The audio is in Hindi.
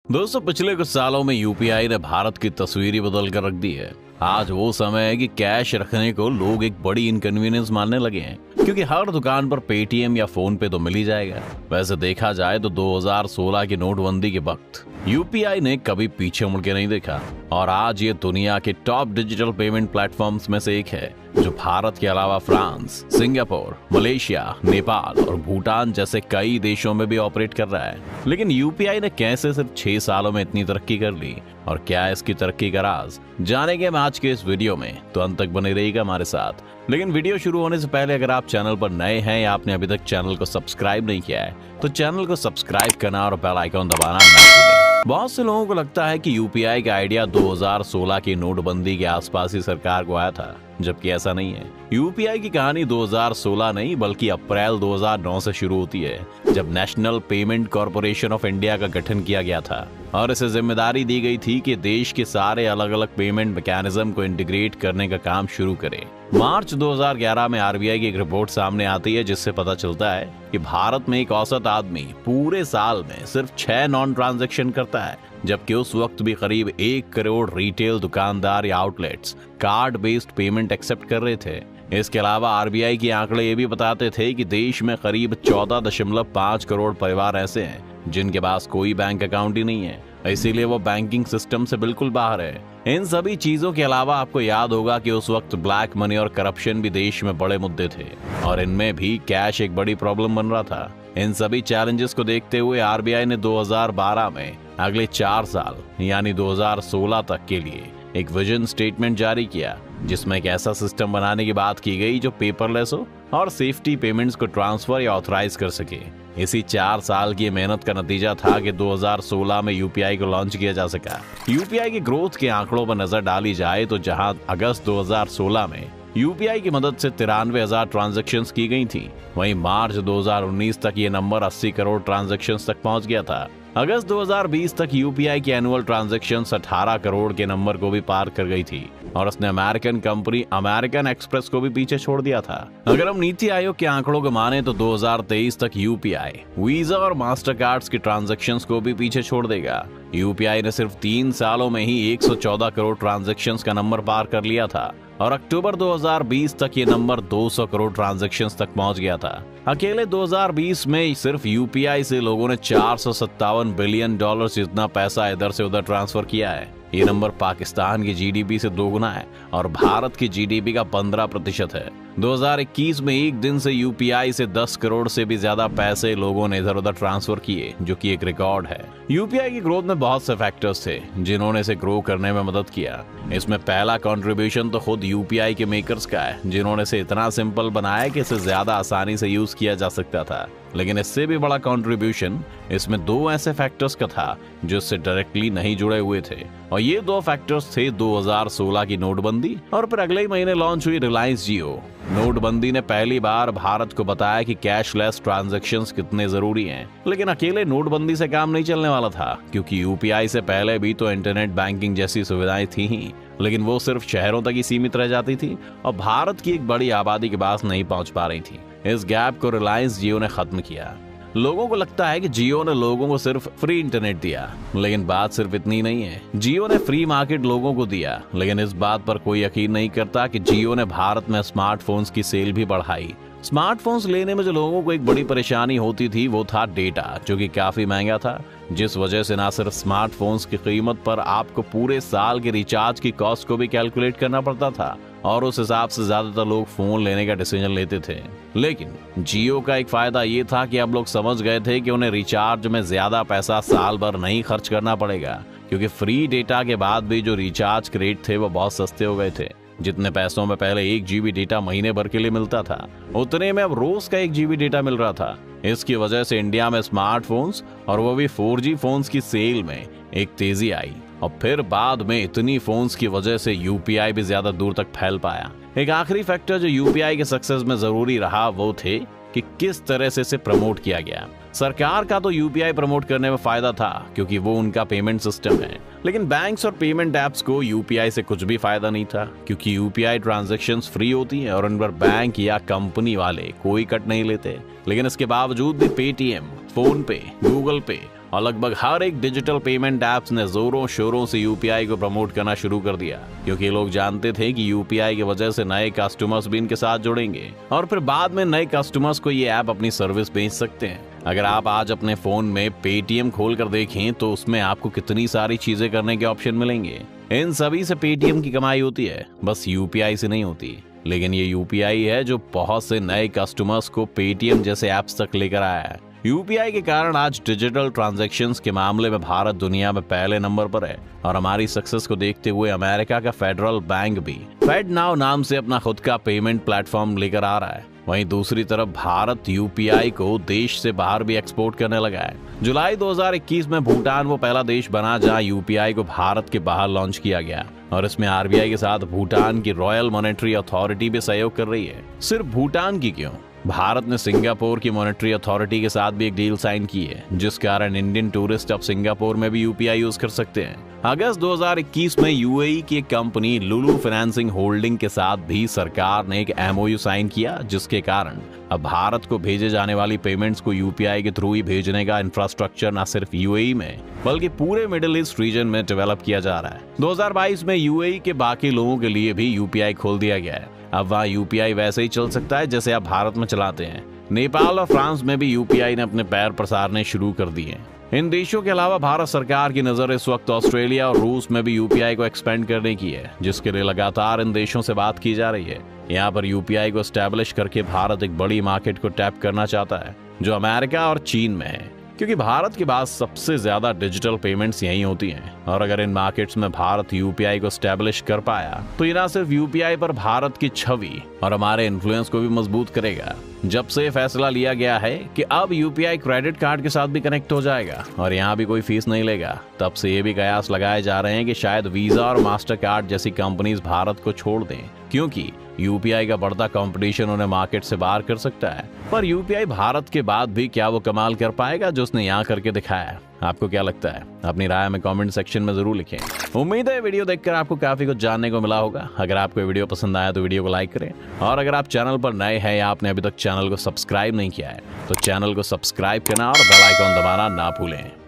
दोस्तों, पिछले कुछ सालों में यूपीआई ने भारत की तस्वीर ही बदल कर रख दी है। आज वो समय है कि कैश रखने को लोग एक बड़ी इनकन्वीनियंस मानने लगे हैं, क्योंकि हर दुकान पर पेटीएम या फोन पे तो मिल ही जाएगा। वैसे देखा जाए तो 2016 की नोटबंदी के वक्त यूपीआई ने कभी पीछे मुड़ के नहीं देखा और आज ये दुनिया के टॉप डिजिटल पेमेंट प्लेटफॉर्म्स में से एक है, जो भारत के अलावा फ्रांस, सिंगापुर, मलेशिया, नेपाल और भूटान जैसे कई देशों में भी ऑपरेट कर रहा है। लेकिन यूपीआई ने कैसे सिर्फ 6 सालों में इतनी तरक्की कर ली और क्या है इसकी तरक्की का राज, जानेंगे हम आज के इस वीडियो में। तो अंत तक बने रहिएगा हमारे साथ। लेकिन वीडियो शुरू होने से पहले अगर आप चैनल पर नए हैं या आपने अभी तक चैनल को सब्सक्राइब नहीं किया है तो चैनल को सब्सक्राइब करना और बेल आइकन दबाना ना भूलें। बहुत से लोगों को लगता है कि यूपीआई का आइडिया 2016 की नोटबंदी के आसपास ही सरकार को आया था, जबकि ऐसा नहीं है। यूपीआई की कहानी 2016 नहीं बल्कि अप्रैल 2009 से शुरू होती है, जब national payment corporation of India का गठन किया गया था और इसे जिम्मेदारी दी गई थी कि देश के सारे अलग अलग पेमेंट मैकेनिज्म को इंटीग्रेट करने का काम शुरू करे। मार्च 2011 में आरबीआई की एक रिपोर्ट सामने आती है, जिससे पता चलता है कि भारत में एक औसत आदमी पूरे साल में सिर्फ 6 नॉन ट्रांजैक्शन करता है, जबकि उस वक्त भी करीब 1 करोड़ रिटेल दुकानदार या outlets card based payment accept कर रहे थे। इसके अलावा आरबीआई के आंकड़े ये भी बताते थे कि देश में करीब 14.5 करोड़ परिवार ऐसे हैं जिनके पास कोई बैंक अकाउंट ही नहीं है, इसीलिए वो बैंकिंग सिस्टम से बिल्कुल बाहर है। इन सभी चीजों के अलावा आपको याद होगा कि उस वक्त ब्लैक मनी और करप्शन भी देश में बड़े मुद्दे थे और इनमें भी कैश एक बड़ी प्रॉब्लम बन रहा था। इन सभी चैलेंजेस को देखते हुए आरबीआई ने 2012 में अगले 4 साल यानी 2016 तक के लिए एक विजन स्टेटमेंट जारी किया, जिसमें एक ऐसा सिस्टम बनाने की बात की गई जो पेपरलेस हो और सेफ्टी पेमेंट्स को ट्रांसफर या ऑथराइज कर सके। इसी 4 साल की मेहनत का नतीजा था कि 2016 में यूपीआई को लॉन्च किया जा सका। यूपीआई की ग्रोथ के आंकड़ों पर नजर डाली जाए तो जहां अगस्त 2016 में यूपीआई की मदद से 93,000 ट्रांजैक्शंस की गई थी, वहीं मार्च 2019 तक ये नंबर 80 करोड़ ट्रांजैक्शंस तक पहुंच गया था। अगस्त 2020 तक यूपीआई की एनुअल ट्रांजैक्शंस 18 करोड़ के नंबर को भी पार कर गई थी और उसने अमेरिकन कंपनी अमेरिकन एक्सप्रेस को भी पीछे छोड़ दिया था। अगर हम नीति आयोग के आंकड़ों को माने तो 2023 तक यूपीआई वीजा और मास्टर कार्ड्स की ट्रांजैक्शंस को भी पीछे छोड़ देगा। यूपीआई ने सिर्फ 3 सालों में ही 114 करोड़ ट्रांजैक्शंस का नंबर पार कर लिया था और अक्टूबर 2020 तक ये नंबर 200 करोड़ ट्रांजैक्शंस तक पहुंच गया था। अकेले 2020 में सिर्फ यूपीआई से लोगों ने $457 बिलियन जितना पैसा इधर से उधर ट्रांसफर किया है। ये नंबर पाकिस्तान की जीडीपी से 2 गुना है और भारत की जीडीपी का 15% है। 2021 में एक दिन से यूपीआई से 10 करोड़ से भी ज्यादा पैसे लोगों ने इधर उधर ट्रांसफर किए, जो कि एक रिकॉर्ड है। यूपीआई की ग्रोथ में बहुत से फैक्टर्स थे जिन्होंने इसे ग्रो करने में मदद किया। इसमें पहला कंट्रीब्यूशन तो खुद यूपीआई के मेकर्स का है, जिन्होंने इसे इतना सिंपल बनाया कि इसे ज्यादा आसानी से यूज किया जा सकता था। लेकिन इससे भी बड़ा कंट्रीब्यूशन इसमें 2 ऐसे फैक्टर्स का था जो इससे डायरेक्टली नहीं जुड़े हुए थे, और ये 2 फैक्टर्स थे 2016 की नोटबंदी और फिर अगले ही महीने लॉन्च हुई रिलायंस जियो। नोटबंदी ने पहली बार भारत को बताया कि कैशलेस ट्रांजैक्शंस कितने जरूरी हैं। लेकिन अकेले नोटबंदी से काम नहीं चलने वाला था, क्योंकि यूपीआई से पहले भी तो इंटरनेट बैंकिंग जैसी सुविधाएं थी ही, लेकिन वो सिर्फ शहरों तक ही सीमित रह जाती थी और भारत की एक बड़ी आबादी के पास नहीं पहुंच पा रही थी। इस गैप को रिलायंस जियो ने खत्म किया। लोगों को लगता है कि जियो ने लोगों को सिर्फ फ्री इंटरनेट दिया, लेकिन बात सिर्फ इतनी नहीं है। जियो ने फ्री मार्केट लोगों को दिया, लेकिन इस बात पर कोई यकीन नहीं करता कि जियो ने भारत में स्मार्टफोन्स की सेल भी बढ़ाई। स्मार्टफोन्स लेने में जो लोगों को एक बड़ी परेशानी होती थी वो था डेटा, जो कि काफी महंगा था, जिस वजह से ना सिर्फ स्मार्टफोन्स की कीमत पर आपको पूरे साल के रिचार्ज की कॉस्ट को भी कैलकुलेट करना पड़ता था और उस हिसाब से ज्यादातर लोग फोन लेने का डिसीजन लेते थे। लेकिन जियो का एक फायदा ये था कि अब लोग समझ गए थे कि उन्हें रिचार्ज में ज्यादा पैसा साल भर नहीं खर्च करना पड़ेगा, क्योंकि फ्री डेटा के बाद भी जो रिचार्ज के रेट थे वो बहुत सस्ते हो गए थे। जितने पैसों में पहले 1 GB डेटा महीने भर के लिए मिलता था, उतने में अब रोज का 1 GB डेटा मिल रहा था। इसकी वजह से इंडिया में स्मार्टफोन्स और वो भी 4G फोन्स की सेल में एक तेजी आई और फिर बाद में इतनी फोन्स की वजह से यूपीआई भी ज्यादा दूर तक फैल पाया। एक आखिरी फैक्टर जो यूपीआई के सक्सेस में जरूरी रहा वो थे कि किस तरह से इसे प्रमोट किया गया। सरकार का तो यूपीआई प्रमोट करने में फायदा था, क्योंकि वो उनका पेमेंट सिस्टम है, लेकिन बैंक्स और पेमेंट एप्स को यूपीआई से कुछ भी फायदा नहीं था, क्योंकि यूपीआई ट्रांजैक्शंस फ्री होती हैं और उन पर बैंक या कंपनी वाले कोई कट नहीं लेते। लेकिन इसके बावजूद भी पेटीएम, फोन पे, गूगल पे और लगभग हर एक डिजिटल पेमेंट ऐप्स ने जोरों शोरों से यूपीआई को प्रमोट करना शुरू कर दिया, क्योंकि लोग जानते थे कि यूपीआई की वजह से नए कस्टमर्स भी इनके साथ जुड़ेंगे और फिर बाद में नए कस्टमर्स को ये ऐप अपनी सर्विस बेच सकते हैं। अगर आप आज अपने फोन में पेटीएम खोल कर देखें तो उसमें आपको कितनी सारी चीजें करने के ऑप्शन मिलेंगे। इन सभी से पेटीएम की कमाई होती है, बस यूपीआई से नहीं होती। लेकिन ये यूपीआई है जो बहुत से नए कस्टमर्स को पेटीएम जैसे ऐप्स तक लेकर आया है। यूपीआई के कारण आज डिजिटल ट्रांजैक्शंस के मामले में भारत दुनिया में पहले नंबर पर है और हमारी सक्सेस को देखते हुए अमेरिका का फेडरल बैंक भी FedNow नाम से अपना खुद का पेमेंट प्लेटफॉर्म लेकर आ रहा है। वहीं दूसरी तरफ भारत यूपीआई को देश से बाहर भी एक्सपोर्ट करने लगा है। जुलाई 2021 में भूटान वो पहला देश बना जहां यूपीआई को भारत के बाहर लॉन्च किया गया और इसमें आरबीआई के साथ भूटान की रॉयल मॉनेटरी अथॉरिटी भी सहयोग कर रही है। सिर्फ भूटान की क्यों, भारत ने सिंगापुर की मॉनेटरी अथॉरिटी के साथ भी एक डील साइन की है, जिस कारण इंडियन टूरिस्ट अब सिंगापुर में भी यूपीआई यूज कर सकते हैं। अगस्त 2021 में यूएई की एक कंपनी लुलु फाइनेंसिंग होल्डिंग के साथ भी सरकार ने एक एमओयू साइन किया, जिसके कारण अब भारत को भेजे जाने वाली पेमेंट्स को यूपीआई के थ्रू ही भेजने का इंफ्रास्ट्रक्चर न सिर्फ यूएई में बल्कि पूरे मिडिल ईस्ट रीजन में डेवलप किया जा रहा है। 2022 में यूएई के बाकी लोगों के लिए भी यूपीआई खोल दिया गया है। अब वहाँ यूपीआई वैसे ही चल सकता है जैसे आप भारत में चलाते हैं। नेपाल और फ्रांस में भी यूपीआई ने अपने पैर पसारने शुरू कर दिए हैं। इन देशों के अलावा भारत सरकार की नजर इस वक्त ऑस्ट्रेलिया और रूस में भी यूपीआई को एक्सपेंड करने की है, जिसके लिए लगातार इन देशों से बात की जा रही है। यहाँ पर यूपीआई को एस्टैब्लिश करके भारत एक बड़ी मार्केट को टैप करना चाहता है, जो अमेरिका और चीन में है, क्योंकि भारत के बाद सबसे ज्यादा डिजिटल पेमेंट्स यहीं होती हैं। और अगर इन मार्केट्स में भारत यूपीआई को एस्टैब्लिश कर पाया तो ये न सिर्फ यूपीआई पर भारत की छवि और हमारे इन्फ्लुएंस को भी मजबूत करेगा। जब से फैसला लिया गया है कि अब यूपीआई क्रेडिट कार्ड के साथ भी कनेक्ट हो जाएगा और यहाँ भी कोई फीस नहीं लेगा, तब से ये भी कयास लगाए जा रहे हैं कि शायद वीजा और मास्टर कार्ड जैसी कंपनीज भारत को छोड़ दें, क्योंकि यूपीआई का बढ़ता कंपटीशन उन्हें मार्केट से बाहर कर सकता है। पर यूपीआई भारत के बाद भी क्या वो कमाल कर पाएगा जो उसने यहाँ करके दिखाया? आपको क्या लगता है? अपनी राय में कमेंट सेक्शन में जरूर लिखें। उम्मीद है वीडियो देखकर आपको काफी कुछ जानने को मिला होगा। अगर आपको वीडियो पसंद आया तो वीडियो को लाइक करें और अगर आप चैनल पर नए हैं या आपने अभी तक चैनल को सब्सक्राइब नहीं किया है तो चैनल को सब्सक्राइब करना और बेल आइकॉन दबाना ना भूलें।